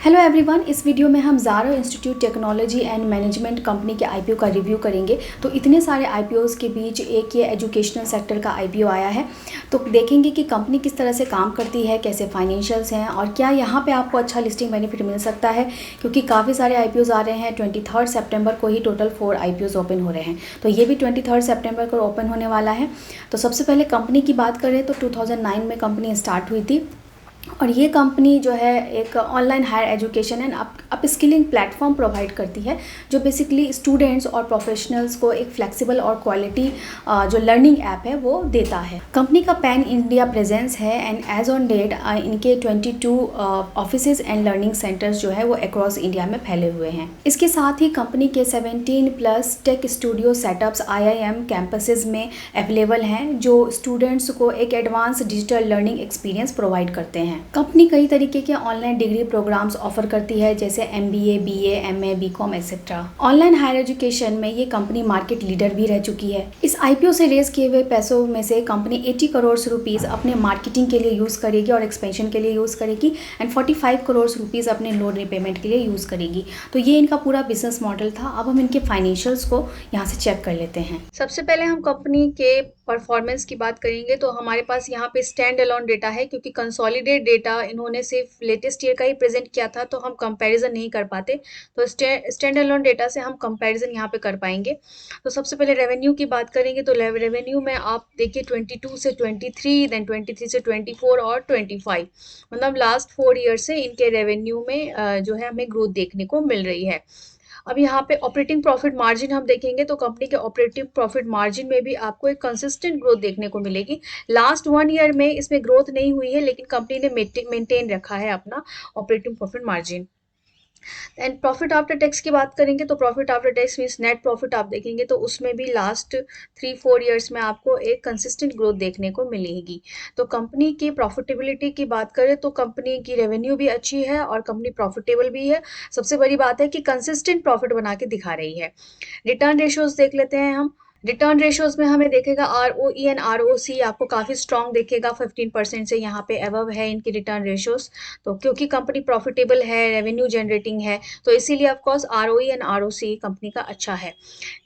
Hello everyone, इस video में हम Jaro institute technology and management company के आईपीओ का रिव्यू करेंगे। तो इतने सारे आईपीओस के बीच एक ये एजुकेशनल सेक्टर का आईपीओ आया है। तो देखेंगे कि कंपनी किस तरह से काम करती है, कैसे फाइनेंशियल्स हैं और क्या यहाँ पे आपको अच्छा लिस्टिंग बेनिफिट मिल सकता है, क्योंकि काफ़ी सारे आईपीओस आ रहे हैं। 23 सितंबर को ही टोटल 4 आईपीओस ओपन हो रहे हैं, तो ये भी 23 सितंबर को ओपन होने वाला है। तो सबसे पहले कंपनी की बात करें तो 2009 में कंपनी स्टार्ट हुई थी और ये कंपनी जो है एक online higher education and upskilling platform provide करती है, जो बेसिकली स्टूडेंट्स और प्रोफेशनल्स को एक फ्लेक्सिबल और क्वालिटी जो लर्निंग ऐप है वो देता है। कंपनी का पैन इंडिया प्रेजेंस है एंड एज ऑन डेट इनके 22 ऑफिसेज एंड लर्निंग सेंटर्स जो है वो अक्रॉस इंडिया में फैले हुए हैं। इसके साथ ही कंपनी के 17+ tech studio setups IIM campuses में अवेलेबल हैं, जो स्टूडेंट्स को एक advance digital learning experience provide करते हैं। कंपनी कई तरीके के ऑनलाइन डिग्री प्रोग्राम्स ऑफर करती है, जैसे MBA, BA, MA, BCom etcetera. Online higher education में ये कंपनी मार्केट लीडर भी रह चुकी है। इस आईपीओ से रेज किए हुए पैसों में से कंपनी 80 करोड़ रुपीस अपने मार्केटिंग के लिए यूज़ करेगी और एक्सपेंशन के लिए यूज़ करेगी एंड 45 करोड़ रुपीस अपने लोन रिपेमेंट के लिए यूज़ करेगी। तो ये इनका पूरा बिजनेस मॉडल था। अब हम इनके फाइनेंशियल्स को यहाँ से चेक कर लेते हैं। सबसे पहले हम कंपनी के परफॉर्मेंस की बात करेंगे तो हमारे पास यहाँ पे स्टैंड अलोन डेटा है, क्योंकि कंसोलिडेट डेटा इन्होंने सिर्फ लेटेस्ट ईयर का ही प्रेजेंट किया था, तो हम कंपैरिजन नहीं कर पाते। तो स्टैंड अलोन डेटा से हम कंपैरिजन यहाँ पे कर पाएंगे। तो सबसे पहले रेवेन्यू की बात करेंगे तो रेवेन्यू में आप देखिए 22 से 23, देन 23 से 24 और 25, मतलब लास्ट 4 ईयर से इनके रेवेन्यू में जो है हमें ग्रोथ देखने को मिल रही है। अब यहाँ पे ऑपरेटिंग प्रॉफिट मार्जिन हम देखेंगे तो कंपनी के ऑपरेटिंग प्रॉफिट मार्जिन में भी आपको एक कंसिस्टेंट ग्रोथ देखने को मिलेगी। लास्ट 1 ईयर में इसमें ग्रोथ नहीं हुई है, लेकिन कंपनी ने मेंटेन रखा है अपना operating profit margin. And profit after tax की बात करेंगे तो profit after tax means net profit आप देखेंगे तो उसमें भी लास्ट 3-4 ईयर्स में आपको एक कंसिस्टेंट ग्रोथ देखने को मिलेगी। तो कंपनी की प्रॉफिटेबिलिटी की बात करें तो कंपनी की रेवेन्यू भी अच्छी है और कंपनी प्रॉफिटेबल भी है। सबसे बड़ी बात है कि कंसिस्टेंट प्रॉफिट बना के दिखा रही है। रिटर्न रेशियोज देख लेते हैं हम। रिटर्न रेशियोज में हमें देखेगा ROE एंड ROC आपको काफ़ी स्ट्रॉन्ग देखेगा। 15% से यहाँ पे अबव है इनकी रिटर्न रेशियोज। तो क्योंकि कंपनी प्रॉफिटेबल है, रेवेन्यू जनरेटिंग है, तो इसीलिए of course ROE and ROC company का अच्छा है।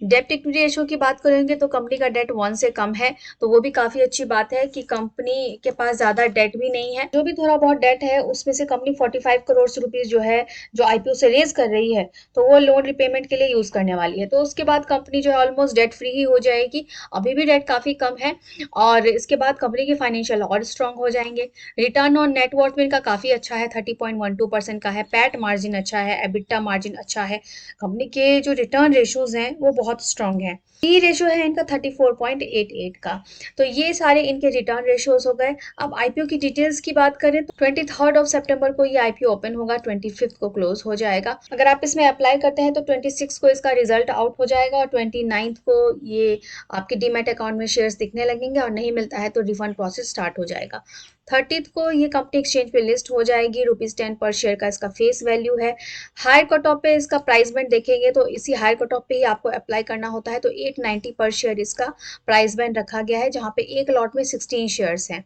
डेप्ट इक्विटी रेशियो की बात करेंगे तो कंपनी का डेट 1 से कम है, तो वो भी काफ़ी अच्छी बात है कि कंपनी के पास ज़्यादा डेट भी नहीं है। जो भी थोड़ा बहुत डेट है उसमें से कंपनी 45 करोड़ रुपीज़ जो है जो IPO से रेज कर रही है, तो वो लोन रिपेमेंट के लिए यूज़ करने वाली है। तो उसके बाद कंपनी जो है ऑलमोस्ट डेट फ्री ही हो जाएगी। अभी भी डेट काफ़ी कम है और इसके बाद कंपनी के फाइनेंशियल और स्ट्रांग हो जाएंगे। रिटर्न ऑन नेटवर्थ में इनका काफ़ी अच्छा है, 30.12% का है। पैट मार्जिन अच्छा है, एबिटा मार्जिन अच्छा है। कंपनी के जो रिटर्न रेशियोज हैं वो बहुत स्ट्रांग है। पी रेशियो है इनका 34.88 का। तो ये सारे इनके रिटर्न रेशियोज हो गए। अब आईपीओ की डिटेल्स की बात करें तो 23 सितंबर को ये आईपीओ ओपन होगा, 25 को क्लोज हो जाएगा। अगर आप इसमें अप्लाई करते हैं तो 26 को इसका रिजल्ट आउट हो जाएगा और 29 को ये आपके डीमैट अकाउंट में शेयर्स दिखने लगेंगे और नहीं मिलता है तो रिफंड प्रोसेस स्टार्ट हो जाएगा। 30 को ये कंपनी एक्सचेंज पे लिस्ट हो जाएगी। ₹10 पर शेयर का इसका फेस वैल्यू है। हायर कट ऑफ पे इसका प्राइस बैंड देखेंगे तो इसी हायर कट ऑफ पे ही आपको अप्लाई करना होता है। तो 890 पर शेयर इसका प्राइस बैंड रखा गया है, जहाँ पे एक लॉट में 16 शेयर्स हैं।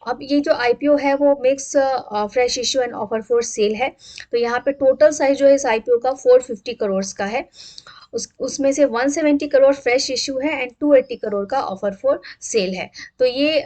अब ये जो आईपीओ है वो mix fresh issue and offer for sale है। तो यहाँ पे टोटल साइज जो है इस आईपीओ का 450 करोड़ का है। उसमें से 170 करोड़ फ्रेश इशू है एंड 280 करोड़ का ऑफर फॉर सेल है। तो ये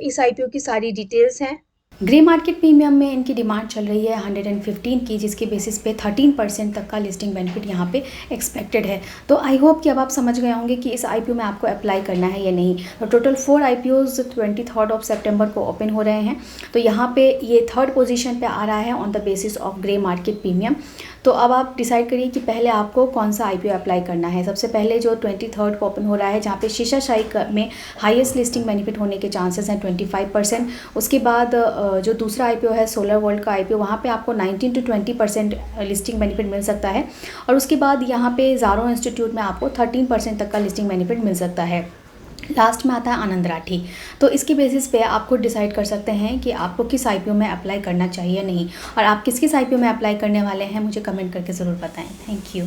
इस आईपीओ की सारी डिटेल्स हैं। ग्रे मार्केट प्रीमियम में इनकी डिमांड चल रही है 115 की, जिसके बेसिस पे 13% तक का लिस्टिंग बेनिफिट यहाँ पे एक्सपेक्टेड है। तो आई होप कि अब आप समझ गए होंगे कि इस आईपीओ में आपको अप्लाई करना है या नहीं। तो टोटल 4 आईपीओज 23 सितंबर को ओपन हो रहे हैं। तो यहाँ पे ये 3rd पोजीशन पे आ रहा है on the basis of grey market premium. तो अब आप डिसाइड करिए कि पहले आपको कौन सा आईपीओ अप्लाई करना है। सबसे पहले जो 23 को ओपन हो रहा है, जहाँ पे शीशाशाही में हाईएस्ट लिस्टिंग बेनिफिट होने के चांसेस हैं 25%। उसके बाद जो दूसरा आईपीओ है सोलर वर्ल्ड का आईपीओ, वहाँ पे आपको 19 to 20% लिस्टिंग बेनिफिट मिल सकता है। और उसके बाद यहाँ पे ज़ारो इंस्टीट्यूट में आपको 13% तक का लिस्टिंग बेनिफिट मिल सकता है। लास्ट में आता है आनंद राठी। तो इसके बेसिस पे आप खुद डिसाइड कर सकते हैं कि आपको किस आईपीओ में अप्लाई करना चाहिए नहीं। और आप किस किस आईपीओ में अप्लाई करने वाले हैं मुझे कमेंट करके ज़रूर बताएं। Thank you.